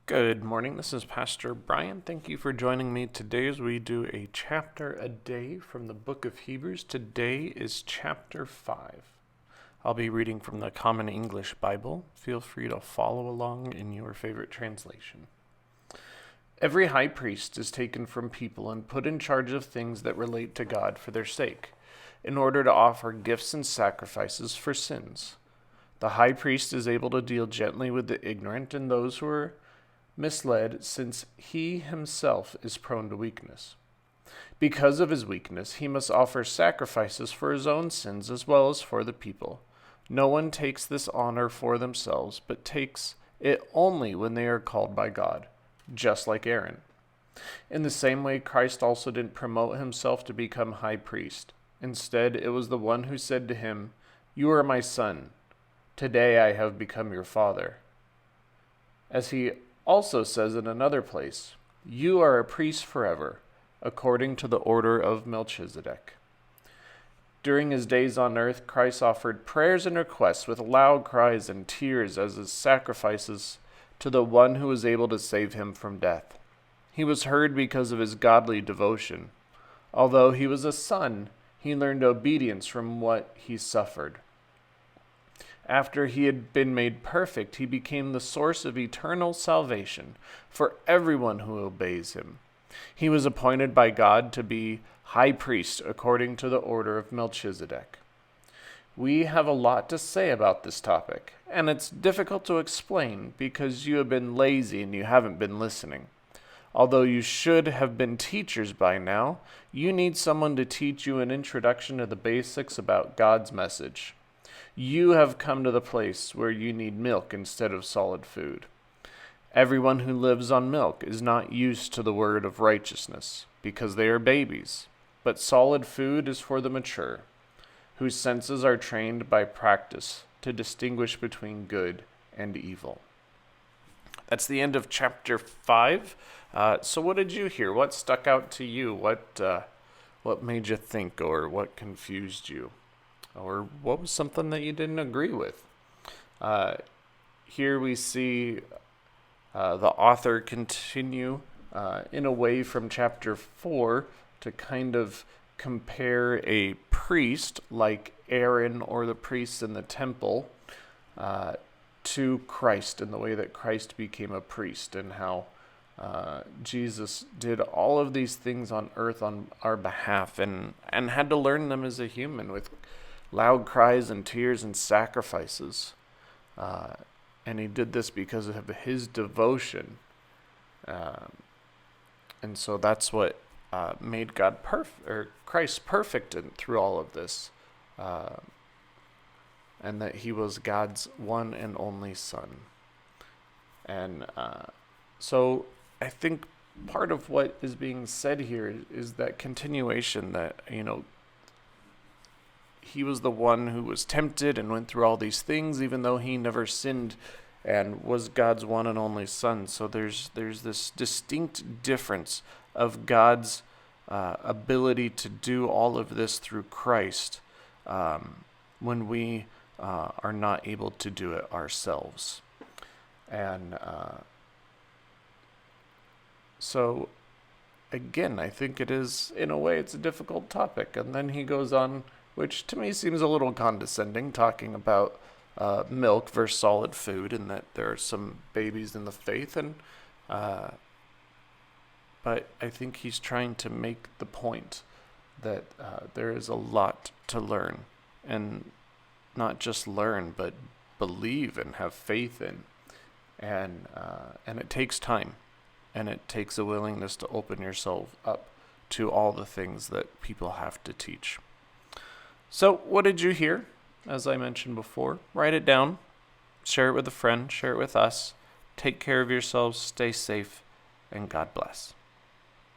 Good morning. This is Pastor Brian. Thank you for joining me today as we do a chapter a day from the book of Hebrews. Today is chapter 5. I'll be reading from the Common English Bible. Feel free to follow along in your favorite translation. Every high priest is taken from people and put in charge of things that relate to God for their sake, in order to offer gifts and sacrifices for sins. The high priest is able to deal gently with the ignorant and those who are misled, since he himself is prone to weakness. Because of his weakness, he must offer sacrifices for his own sins as well as for the people. No one takes this honor for themselves, but takes it only when they are called by God, just like Aaron. In the same way, Christ also didn't promote himself to become high priest. Instead, it was the one who said to him, "You are my son. Today I have become your father." As he also says in another place, "You are a priest forever, according to the order of Melchizedek." During his days on earth, Christ offered prayers and requests with loud cries and tears as his sacrifices to the one who was able to save him from death. He was heard because of his godly devotion. Although he was a son, he learned obedience from what he suffered. After he had been made perfect, he became the source of eternal salvation for everyone who obeys him. He was appointed by God to be high priest according to the order of Melchizedek. We have a lot to say about this topic, and it's difficult to explain because you have been lazy and you haven't been listening. Although you should have been teachers by now, you need someone to teach you an introduction to the basics about God's message. You have come to the place where you need milk instead of solid food. Everyone who lives on milk is not used to the word of righteousness, because they are babies. But solid food is for the mature, whose senses are trained by practice to distinguish between good and evil. That's the end of chapter 5. So what did you hear? What stuck out to you? What made you think, or what confused you? Or what was something that you didn't agree with? Here we see the author continue in a way from chapter 4 to kind of compare a priest like Aaron or the priests in the temple to Christ, in the way that Christ became a priest, and how Jesus did all of these things on earth on our behalf and had to learn them as a human with loud cries and tears and sacrifices. And he did this because of his devotion. And so that's what made God Christ perfect through all of this. And that he was God's one and only son. And so I think part of what is being said here is that continuation that, he was the one who was tempted and went through all these things, even though he never sinned and was God's one and only son. So there's this distinct difference of God's ability to do all of this through Christ when we are not able to do it ourselves. And so again, I think it is, in a way, it's a difficult topic. And then he goes on, which to me seems a little condescending, talking about milk versus solid food, and that there are some babies in the faith. And but I think he's trying to make the point that there is a lot to learn, and not just learn, but believe and have faith in, and it takes time, and it takes a willingness to open yourself up to all the things that people have to teach. So, what did you hear? As I mentioned before, write it down, share it with a friend, share it with us. Take care of yourselves, stay safe, and God bless.